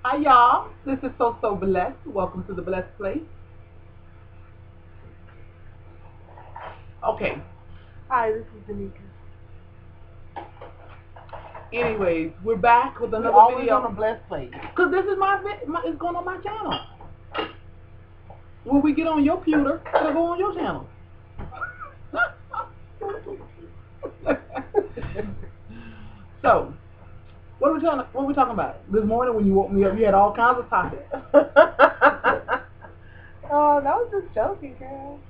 Hi y'all, this is So Blessed. Welcome to the Blessed Place. Okay, Hi, this is Danica. anyways, we're back with We another always on a video. blessed place. Cause this is it's going on my channel. When we get on your computer, it'll go on your channel. So, what are we talking about? This morning when you woke me up, you had all kinds of topics. Oh, that was just joking, girl.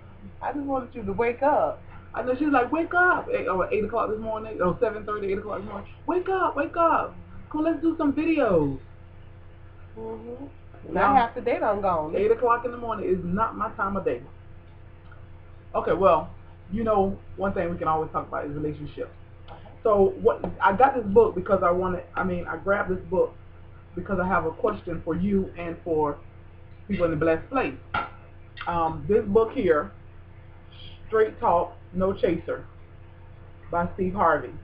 I just wanted you to wake up. I know she was like, wake up, 8 o'clock this morning, or 7:30, 8 o'clock this morning. Wake up, wake up. Come on, let's do some videos. Now half the day done gone. 8 o'clock in the morning is not my time of day. Okay, well, one thing we can always talk about is relationships. So what I got this book because I grabbed this book because I have a question for you and for people in the blessed place. This book here, Straight Talk, No Chaser, by Steve Harvey.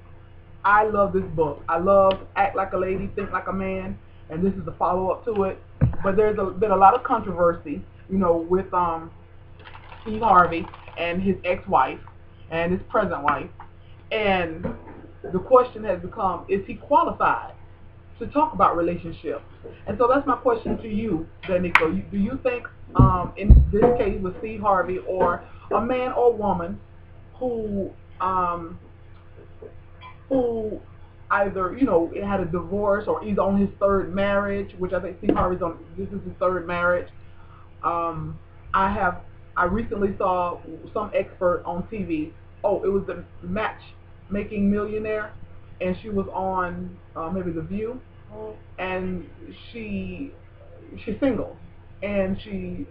I love this book. I love Act Like a Lady, Think Like a Man, and this is the follow-up to it. But there's been a lot of controversy, with Steve Harvey and his ex-wife and his present wife. And the question has become, is he qualified to talk about relationships? And so that's my question to you, Danica. Do you think, in this case with Steve Harvey, or a man or woman who um, who either had a divorce or he's on his third marriage, which I think Steve Harvey's on. This is his third marriage. Um, I have I recently saw some expert on TV. Oh, it was the Matchmaking Millionaire, and she was on maybe The View, and she's single, and she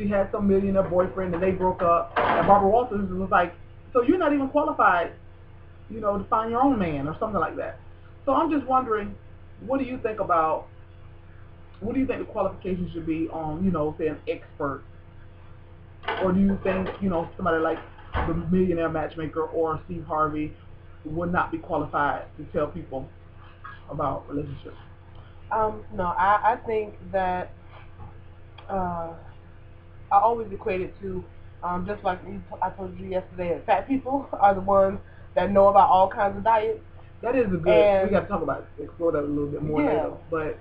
had some millionaire boyfriend, and they broke up. And Barbara Walters was like, "So you're not even qualified, to find your own man," or something like that. So I'm just wondering, what do you think about what do you think the qualifications should be on, say an expert? Or do you think, somebody like the millionaire matchmaker or Steve Harvey would not be qualified to tell people about relationships? No, I think that uh, I always equate it to just like I told you yesterday, that fat people are the ones that know about all kinds of diets. That is a good. We got to talk about explore that a little bit more later. But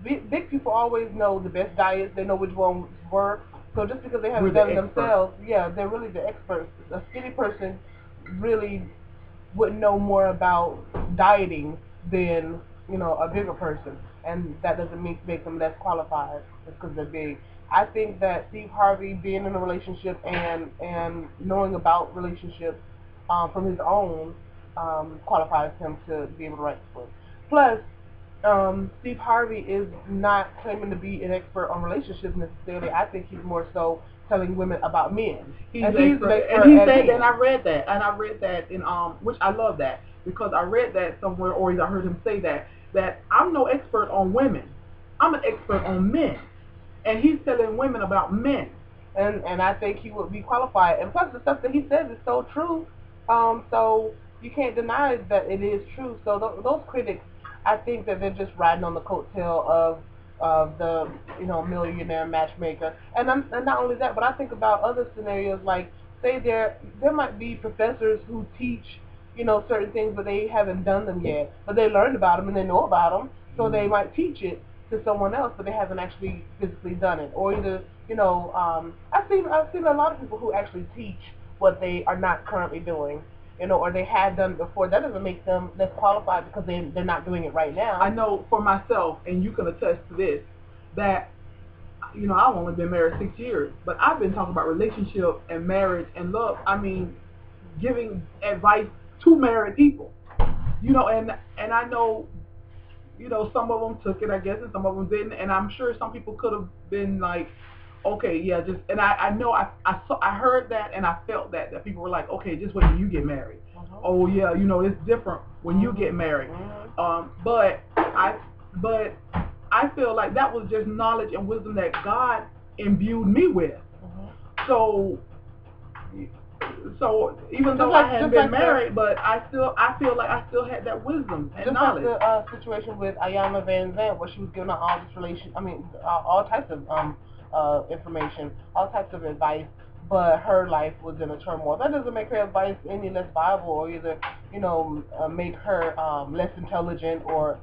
big people always know the best diets. They know which ones work. So just because they haven't done it themselves, yeah, they're really the experts. A skinny person really would know more about dieting than a bigger person, and that doesn't make them less qualified just because they're big. I think that Steve Harvey being in a relationship and knowing about relationships from his own qualifies him to be able to write the book. Plus, Steve Harvey is not claiming to be an expert on relationships necessarily. I think he's more so telling women about men. He's an expert, and he said, and I read that in which I love that because I read that somewhere, or I heard him say that I'm no expert on women, I'm an expert on men, and he's telling women about men. And I think he would be qualified. And plus, the stuff that he says is so true. So you can't deny that it is true. So those critics, I think that they're just riding on the coattail of the millionaire matchmaker. And not only that, but I think about other scenarios like, say there might be professors who teach certain things, but they haven't done them yet. But they learned about them and they know about them, so they might teach it to someone else, but they haven't actually physically done it. Or either I've seen a lot of people who actually teach what they are not currently doing, or they had done it before. That doesn't make them less qualified because they're not doing it right now. I know for myself, and you can attest to this, that I've only been married 6 years, but I've been talking about relationships and marriage and love. I mean, giving advice to married people, and I know, some of them took it, I guess, and some of them didn't, and I'm sure some people could have been like, okay, yeah, just, and I know I heard that and I felt that people were like, okay, just wait till you get married. Oh yeah, it's different when you get married. But I feel like that was just knowledge and wisdom that God imbued me with. So So even though I hadn't been married, but I feel like I still had that wisdom and knowledge. Just like the situation with Ayanna Van Zandt, where she was giving out all this all types of information, all types of advice, but her life was in a turmoil. That doesn't make her advice any less viable, or either make her less intelligent or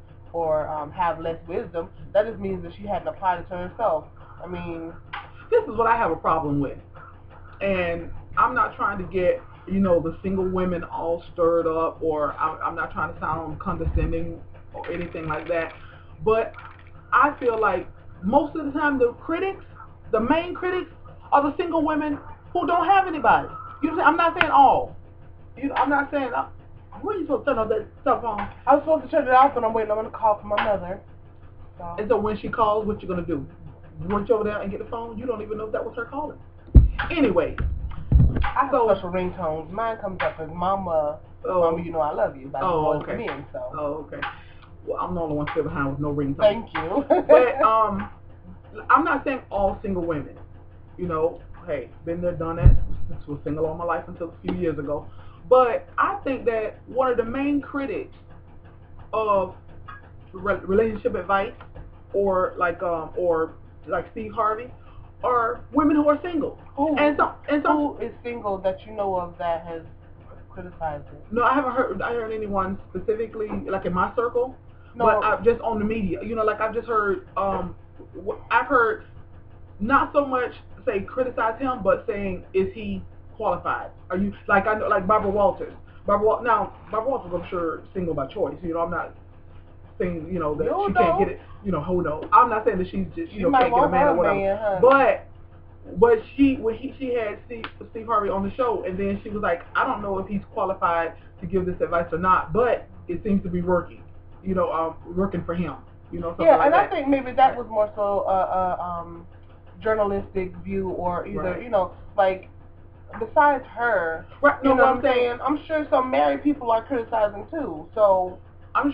have less wisdom. That just means that she hadn't applied it to herself. I mean, this is what I have a problem with, and I'm not trying to get the single women all stirred up, or I'm not trying to sound condescending or anything like that, but I feel like most of the time the main critics, are the single women who don't have anybody. I'm not saying all. I'm not saying. When are you supposed to turn off that cell phone? I was supposed to turn it off, but I'm waiting. I'm going to call for my mother. So. And so when she calls, what you going to do? Run over there and get the phone? You don't even know if that was her calling. Anyway. I have special ringtones. Mine comes up as Mama, Mama, you know I love you. By okay. Men, so. Oh, okay. Well, I'm the only one still behind with no ringtone. Thank you. But I'm not saying all single women. Hey, been there, done that. Was single all my life until a few years ago. But I think that one of the main critics of relationship advice, or like Steve Harvey, are women who are single. Who is single that you know of that has criticized it? No, I haven't heard anyone specifically like in my circle. No. But I've just on the media. Like I've just heard. I've heard not so much say criticize him, but saying, is he qualified? Are you like I know like Barbara Walters. Now Barbara Walters, I'm sure single by choice. I'm not saying that she can't get it. Who knows? I'm not saying that she's just can't get a man or whatever. But when she had Steve Harvey on the show, and then she was like, I don't know if he's qualified to give this advice or not, but it seems to be working. Working for him. Something like that. I think maybe that was more so journalistic view, or either like besides her, right. You know what I'm saying? I'm sure some married people are criticizing too. So I'm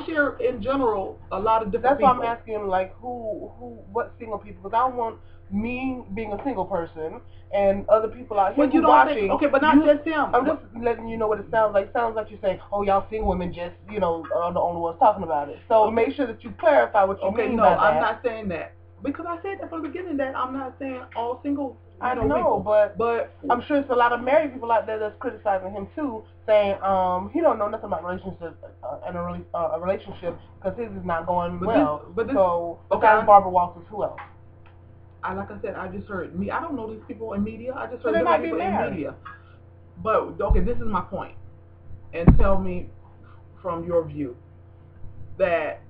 sure in general a lot of different people. That's why I'm asking, like, what single people? Because I don't want me being a single person and other people out here watching. Okay, but not just them. I'm just letting you know what it sounds like. It sounds like you're saying, oh, y'all single women just are the only ones talking about it. So make sure that you clarify what you mean by that. I'm not saying that. Because I said that from the beginning, that I'm not saying all single people. But I'm sure it's a lot of married people out there that's criticizing him too, saying he don't know nothing about relationships and a relationship because his is not going well. Besides Barbara Walters, who else? Like I said, I just heard me. I don't know these people in media. I just heard different people in media. But okay, this is my point, and tell me from your view that.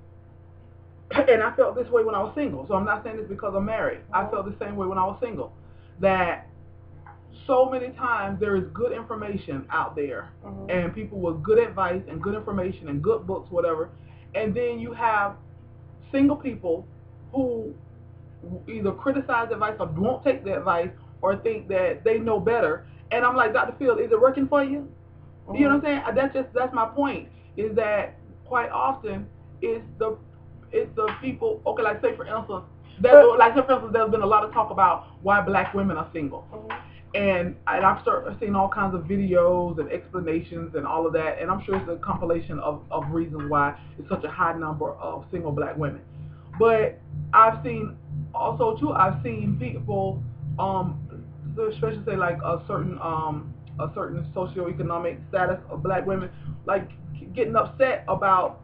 And I felt this way when I was single, so I'm not saying this because I'm married. I felt the same way when I was single, that so many times there is good information out there, and people with good advice and good information and good books, whatever, and then you have single people who either criticize advice or won't take the advice or think that they know better. And I'm like, Dr. Field, is it working for you? You know what I'm saying? That's my point, is that quite often it's the people, okay, like say for instance, there's been a lot of talk about why black women are single. And I've seen all kinds of videos and explanations and all of that, and I'm sure it's a compilation of reasons why it's such a high number of single black women. But I've seen people, especially say like a certain socioeconomic status of black women, like getting upset about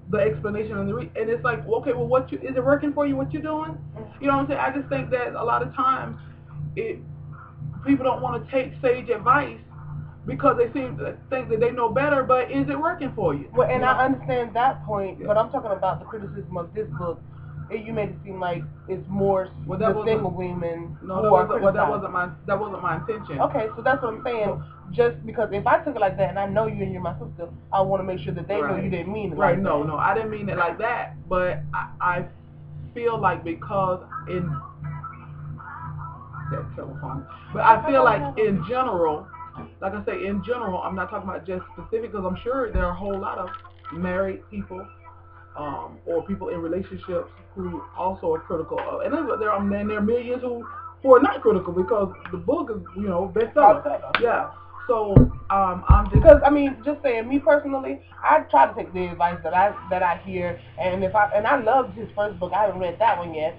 the explanation and and it's like, okay, well, is it working for you? What you doing? You know what I'm saying? I just think that a lot of times people don't want to take sage advice because they seem to think that they know better. But is it working for you? Well, and I understand that point, but I'm talking about the criticism of this book. You made it seem like it's more the single women. No, that wasn't my intention. Okay, so that's what I'm saying. Just because if I took it like that, and I know you and you're my sister, I want to make sure that they know you didn't mean it like that. No, I didn't mean it like that. But I feel like because in that telephone, but I feel like in general, like I say, in general, I'm not talking about just specific, because I'm sure there are a whole lot of married people or people in relationships who also are critical of, and there are millions who for Not Critical because the book is, you know, bestseller. Yeah. So I'm just because I mean, just saying, me personally, I try to take the advice that I hear, and I loved his first book. I haven't read that one yet,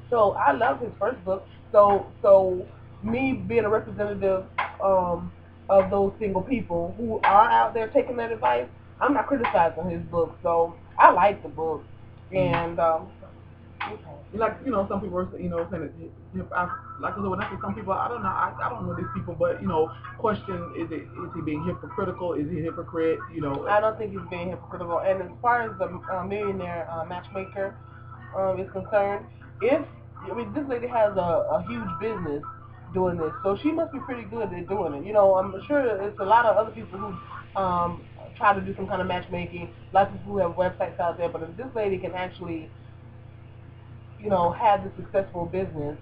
so I loved his first book. So me being a representative of those single people who are out there taking that advice, I'm not criticizing his book. So I like the book, and like, you know, some people are, you know, saying that, like I said, when I say some people, I don't know, I don't know these people, but, you know, question, is he being hypocritical? Is he a hypocrite? You know, I don't think he's being hypocritical. And as far as the millionaire matchmaker is concerned, this lady has a huge business doing this, so she must be pretty good at doing it. You know, I'm sure it's a lot of other people who try to do some kind of matchmaking. Lots of people who have websites out there, but if this lady can actually, you know, have the successful business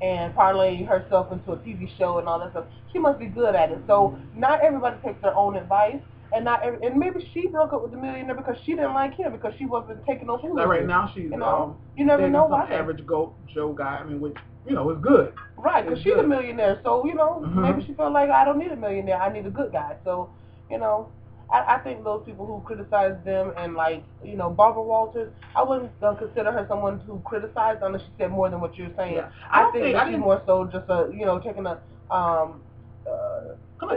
and parlay herself into a TV show and all that stuff, she must be good at it. So not everybody takes their own advice, and and maybe she broke up with the millionaire because she didn't like him because she wasn't taking no food. Like right now she's you never know why. Average Joe guy. I mean, which, you know, is good. Right, because she's a millionaire, so, you know, maybe she felt like, I don't need a millionaire, I need a good guy. So, you know, I think those people who criticize them, and, like, you know, Barbara Walters, I wouldn't consider her someone who criticized unless she said more than what you're saying. Yeah. I think she's more so just you know, taking a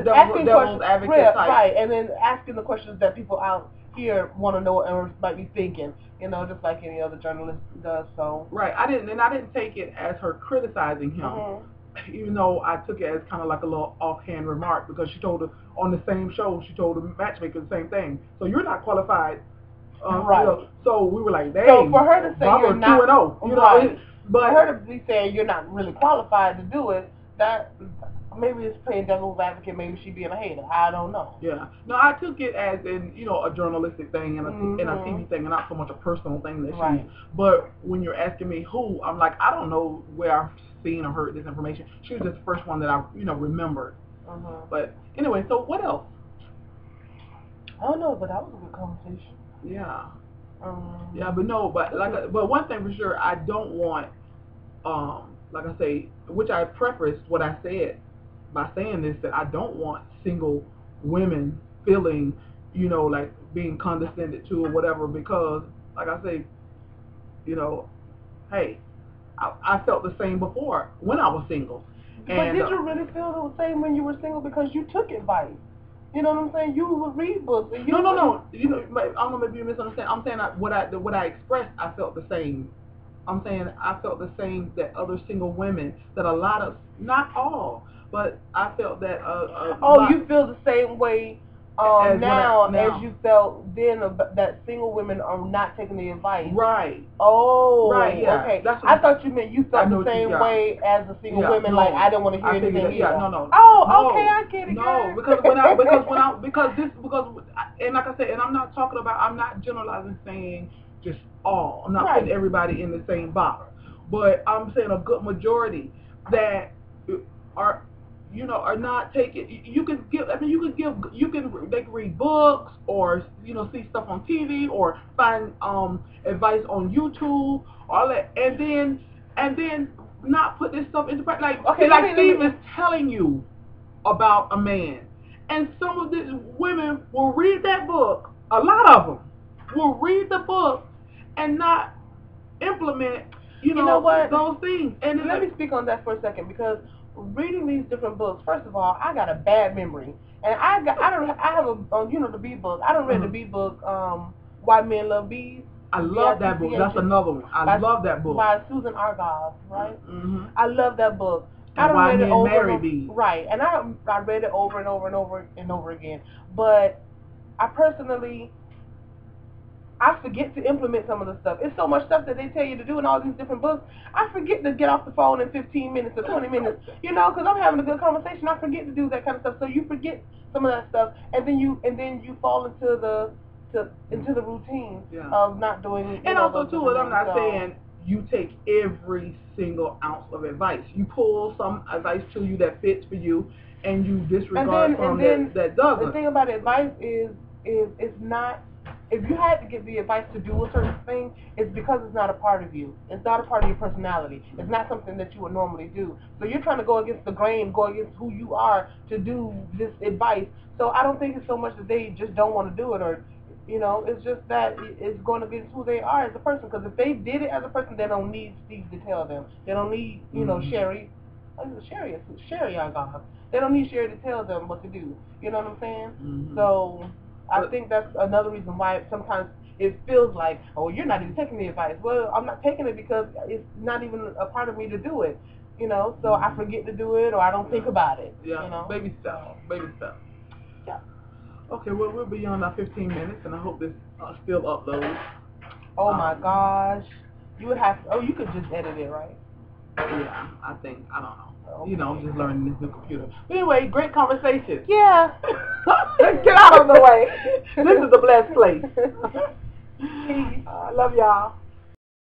devil's advocate type. Right, and then asking the questions that people out here want to know and might be thinking, you know, just like any other journalist does. So right, I didn't take it as her criticizing him, even though I took it as kind of like a little offhand remark, because she told her on the same show, she told the matchmaker the same thing. So you're not qualified, right? You know, so we were like, dang. So for her to say Barbara you're not, 2-0, you know, but for her to be saying you're not really qualified to do it, that. Maybe it's playing devil's advocate. Maybe she being a hater. I don't know. Yeah. No, I took it as in, you know, a journalistic thing and a TV thing, and not so much a personal thing that she. But when you're asking me who, I'm like, I don't know where I've seen or heard this information. She was just the first one that I, you know, remembered. But anyway, so what else? I don't know, but that was a good conversation. Yeah. Yeah, but no, but one thing for sure, I don't want, like I say, which I prefaced what I said by saying this, that I don't want single women feeling, you know, like being condescended to or whatever, because, like I say, you know, hey, I felt the same before when I was single. But did you really feel the same when you were single because you took advice? You know what I'm saying? You would read books. And No. You know, I don't know, maybe you misunderstand. I'm saying what I expressed, I felt the same. I'm saying I felt the same that other single women, that a lot of, not all, but I felt that you feel the same way now as you felt then, that single women are not taking the advice. Right. Oh. Right. Yeah. Okay. I thought you meant you felt the same way as the single women. No, like I didn't want to hear anything either. Yeah. No. Oh. No, okay. I get it. No, because and like I said, and I'm not talking about, I'm not generalizing, saying just all. I'm not putting everybody in the same box, but I'm saying a good majority that are, you know, are not taking. You can give. I mean, they can read books, or, you know, see stuff on TV, or find advice on YouTube, all that, and then not put this stuff into practice. Like Steve is telling you about a man, and some of these women will read that book. A lot of them will read the book and not implement, you know what, those things. And let me speak on that for a second, because reading these different books, first of all, I got a bad memory, and I have a you know, the bee book. I don't read the bee book, Why Men Love Bees. I love that book. That's another one. I love that book by Susan Argyle, right? I love that book. I don't read it over bees. Right, and I read it over and over and over and over again. But I personally, I forget to implement some of the stuff. It's so much stuff that they tell you to do in all these different books. I forget to get off the phone in 15 minutes or 20 minutes, you know, because I'm having a good conversation. I forget to do that kind of stuff. So you forget some of that stuff, and then you fall into the routine of not doing. And also too, I'm not saying you take every single ounce of advice. You pull some advice to you that fits for you, and you disregard that doesn't. The thing about advice is it's not if you had to give the advice to do a certain thing, it's because it's not a part of you. It's not a part of your personality. It's not something that you would normally do. So you're trying to go against the grain, go against who you are to do this advice. So I don't think it's so much that they just don't want to do it, or, you know, it's just that it's going against who they are as a person. Because if they did it as a person, they don't need Steve to tell them. They don't need, you know, Sherry. Sherry, I got. They don't need Sherry to tell them what to do. You know what I'm saying? Mm-hmm. So I think that's another reason why sometimes it feels like, oh, you're not even taking the advice. Well, I'm not taking it because it's not even a part of me to do it. You know, so I forget to do it, or I don't think about it. Yeah, you know? baby steps. Baby steps. Yeah. Okay, well, we'll be on our 15 minutes, and I hope this still uploads. Oh my gosh. You would have to, you could just edit it, right? Yeah, I think, I don't know. Okay. You know, I'm just learning this new computer. But anyway, great conversation. Yeah. Get out of the way. This is a blessed place. I love y'all.